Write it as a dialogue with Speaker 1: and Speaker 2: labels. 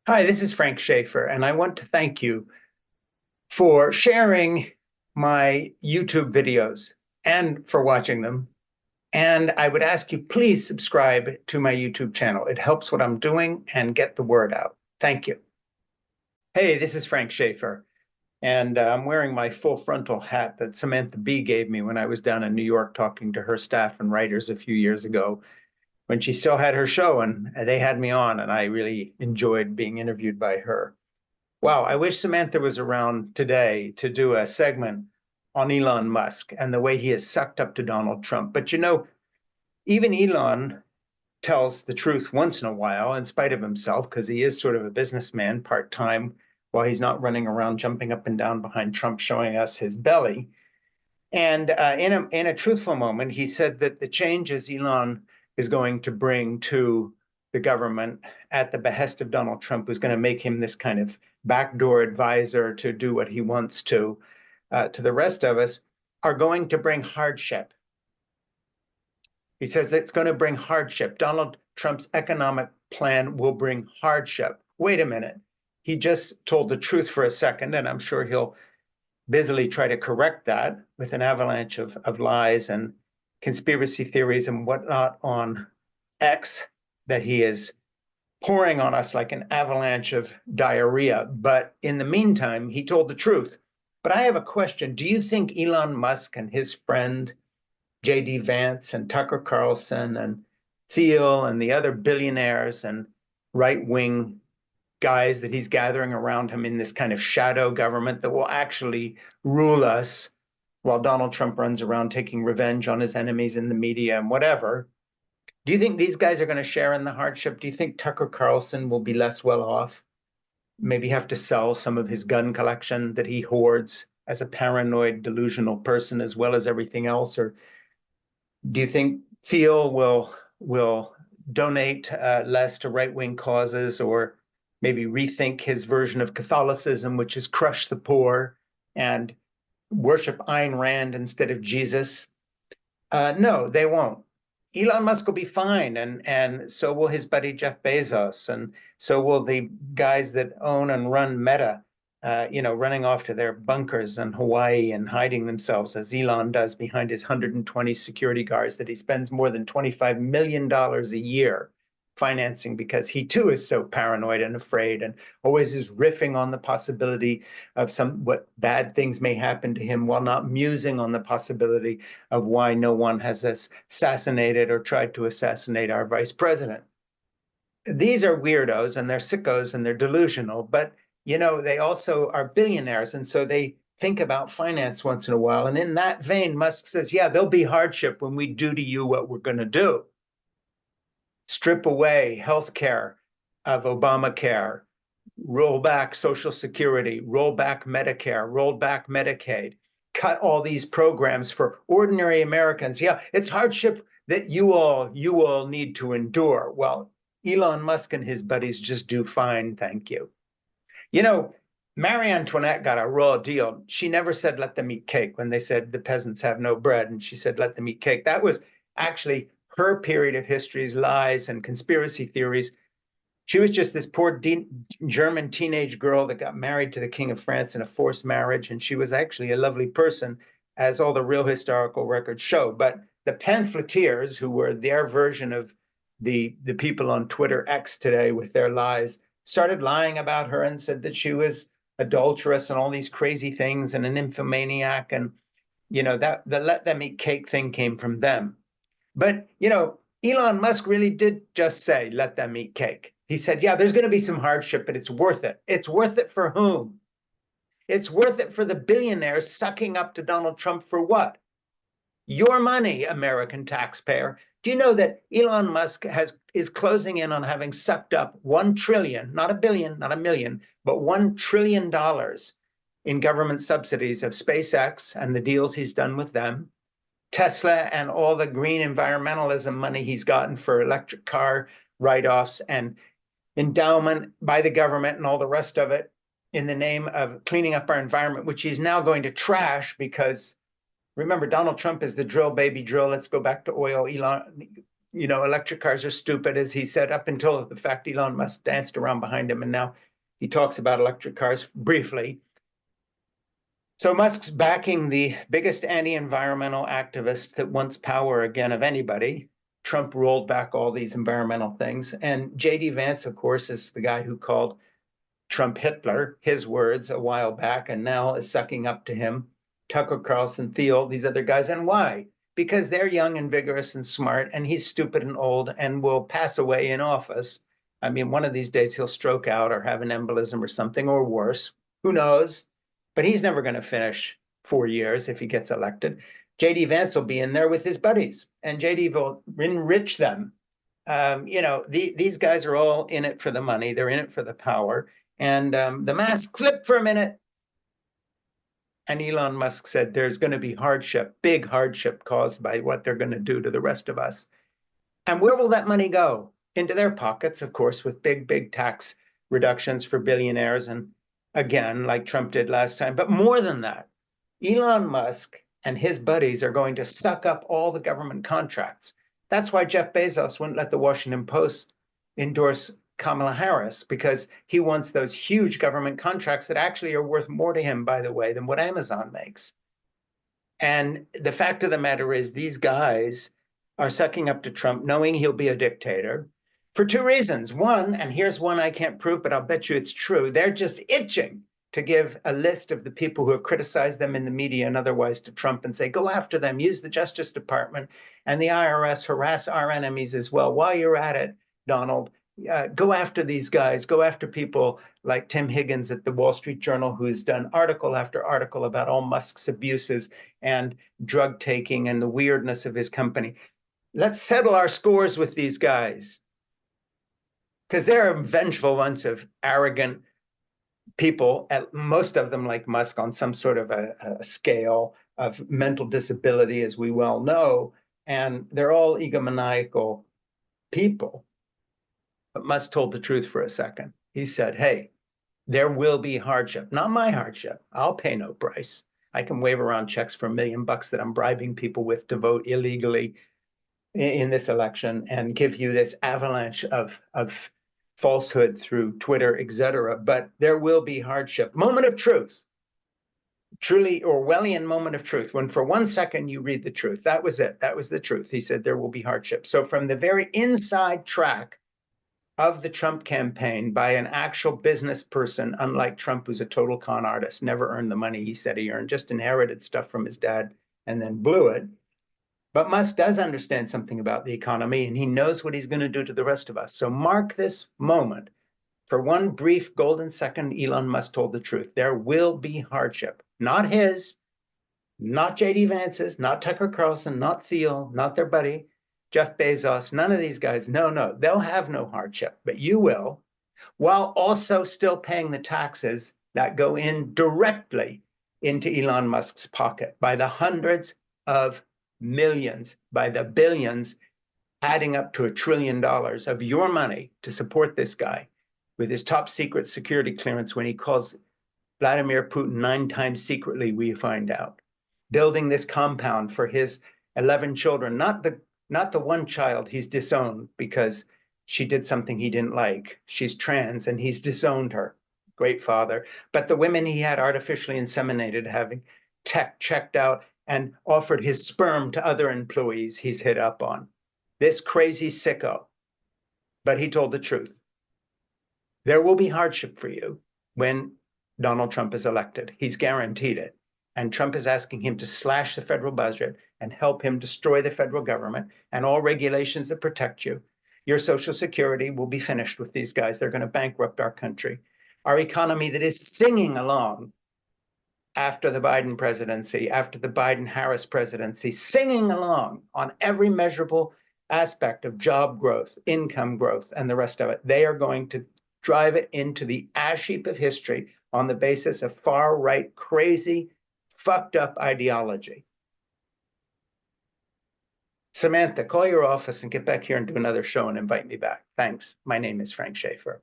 Speaker 1: Hi, this is Frank Schaefer, and I want to thank you for sharing my YouTube videos and for watching them. And I would ask you, please subscribe to my YouTube channel. It helps what I'm doing and get the word out. Thank you. Hey, this is Frank Schaefer, and I'm wearing my full frontal hat that Samantha Bee gave me when I was down in New York talking to her staff and writers a few years ago when she still had her show, and they had me on, and I really enjoyed being interviewed by her. Wow, I wish Samantha was around today to do a segment on Elon Musk and the way he is sucked up to Donald Trump. But even Elon tells the truth once in a while, in spite of himself, because he is sort of a businessman part time while he's not running around jumping up and down behind Trump showing us his belly. And in a truthful moment, he said that the changes Elon is going to bring to the government at the behest of Donald Trump was going to make him this kind of backdoor advisor to do what he wants to the rest of us, are going to bring hardship. He says that it's going to bring hardship. Donald Trump's economic plan will bring hardship. Wait a minute. He just told the truth for a second, and I'm sure he'll busily try to correct that with an avalanche of lies and conspiracy theories and whatnot on X that he is pouring on us like an avalanche of diarrhea. But in the meantime, he told the truth. But I have a question. Do you think Elon Musk and his friend J.D. Vance and Tucker Carlson and Thiel and the other billionaires and right wing guys that he's gathering around him in this kind of shadow government that will actually rule us while Donald Trump runs around taking revenge on his enemies in the media and whatever? Do you think these guys are going to share in the hardship? Do you think Tucker Carlson will be less well off? Maybe have to sell some of his gun collection that he hoards as a paranoid, delusional person, as well as everything else? Or do you think Thiel will donate less to right wing causes, or maybe rethink his version of Catholicism, which is crush the poor and worship Ayn Rand instead of Jesus? No, they won't. Elon Musk will be fine, and so will his buddy Jeff Bezos, and so will the guys that own and run Meta. Running off to their bunkers in Hawaii and hiding themselves as Elon does behind his 120 security guards that he spends more than $25 million a year financing because he too is so paranoid and afraid and always is riffing on the possibility of what bad things may happen to him while not musing on the possibility of why no one has assassinated or tried to assassinate our vice president. These are weirdos and they're sickos and they're delusional, but they also are billionaires. And so they think about finance once in a while. And in that vein, Musk says, yeah, there'll be hardship when we do to you what we're going to do. Strip away health care of Obamacare, roll back Social Security, roll back Medicare, roll back Medicaid, cut all these programs for ordinary Americans. Yeah, it's hardship that you all need to endure. Well, Elon Musk and his buddies just do fine, thank you. You know, Marie Antoinette got a raw deal. She never said let them eat cake when they said the peasants have no bread, and she said let them eat cake. That was actually her period of history's lies and conspiracy theories. She was just this poor German teenage girl that got married to the King of France in a forced marriage, and she was actually a lovely person, as all the real historical records show. But the pamphleteers, who were their version of the people on Twitter X today with their lies, started lying about her and said that she was adulterous and all these crazy things and an nymphomaniac. And, that the let them eat cake thing came from them. But, Elon Musk really did just say, let them eat cake. He said, yeah, there's going to be some hardship, but it's worth it. It's worth it for whom? It's worth it for the billionaires sucking up to Donald Trump for what? Your money, American taxpayer. Do you know that Elon Musk is closing in on having sucked up 1 trillion, not a billion, not a million, but $1 trillion in government subsidies of SpaceX and the deals he's done with them, Tesla and all the green environmentalism money he's gotten for electric car write-offs and endowment by the government and all the rest of it in the name of cleaning up our environment, which he's now going to trash because remember, Donald Trump is the drill, baby, drill. Let's go back to oil. electric cars are stupid, as he said, up until the fact Elon Musk danced around behind him, and now he talks about electric cars briefly. So Musk's backing the biggest anti-environmental activist that wants power again of anybody. Trump rolled back all these environmental things. And J.D. Vance, of course, is the guy who called Trump Hitler, his words, a while back, and now is sucking up to him. Tucker Carlson, Thiel, these other guys. And why? Because they're young and vigorous and smart, and he's stupid and old and will pass away in office. I mean, one of these days he'll stroke out or have an embolism or something, or worse. Who knows? But he's never going to finish 4 years if he gets elected. J.D. Vance will be in there with his buddies, and J.D. will enrich them. These guys are all in it for the money. They're in it for the power. And the mask slipped for a minute. And Elon Musk said there's going to be hardship, big hardship caused by what they're going to do to the rest of us. And where will that money go? Into their pockets, of course, with big, big tax reductions for billionaires. And again, like Trump did last time. But more than that, Elon Musk and his buddies are going to suck up all the government contracts. That's why Jeff Bezos wouldn't let the Washington Post endorse Kamala Harris, because he wants those huge government contracts that actually are worth more to him, by the way, than what Amazon makes. And the fact of the matter is, these guys are sucking up to Trump, knowing he'll be a dictator, for two reasons. One, and here's one I can't prove, but I'll bet you it's true. They're just itching to give a list of the people who have criticized them in the media and otherwise to Trump and say, go after them, use the Justice Department and the IRS, harass our enemies as well. While you're at it, Donald, go after these guys, go after people like Tim Higgins at the Wall Street Journal, who's done article after article about all Musk's abuses and drug taking and the weirdness of his company. Let's settle our scores with these guys, because they're a vengeful bunch of arrogant people, most of them like Musk, on some sort of a scale of mental disability, as we well know, and they're all egomaniacal people. But Musk told the truth for a second. He said, hey, there will be hardship. Not my hardship. I'll pay no price. I can wave around checks for $1 million that I'm bribing people with to vote illegally in this election and give you this avalanche of falsehood through Twitter, etc. But there will be hardship. Moment of truth. Truly Orwellian moment of truth. When for 1 second you read the truth. That was it. That was the truth. He said there will be hardship. So from the very inside track of the Trump campaign by an actual business person, unlike Trump, who's a total con artist, never earned the money he said he earned, just inherited stuff from his dad and then blew it. But Musk does understand something about the economy, and he knows what he's going to do to the rest of us. So mark this moment. For one brief golden second, Elon Musk told the truth. There will be hardship. Not his, not J.D. Vance's, not Tucker Carlson, not Thiel, not their buddy, Jeff Bezos, none of these guys. No, they'll have no hardship, but you will, while also still paying the taxes that go in directly into Elon Musk's pocket by the hundreds of millions, by the billions, adding up to $1 trillion of your money to support this guy with his top secret security clearance when he calls Vladimir Putin 9 times secretly, we find out, building this compound for his 11 children, not the one child he's disowned because she did something he didn't like. She's trans and he's disowned her. Great father. But the women he had artificially inseminated, having checked out and offered his sperm to other employees he's hit up on. This crazy sicko. But he told the truth. There will be hardship for you when Donald Trump is elected. He's guaranteed it. And Trump is asking him to slash the federal budget and help him destroy the federal government and all regulations that protect you. Your Social Security will be finished with these guys. They're going to bankrupt our country. Our economy that is singing along after the Biden presidency, after the Biden-Harris presidency, singing along on every measurable aspect of job growth, income growth, and the rest of it. They are going to drive it into the ash heap of history on the basis of far-right, crazy, fucked up ideology. Samantha, call your office and get back here and do another show and invite me back. Thanks. My name is Frank Schaefer.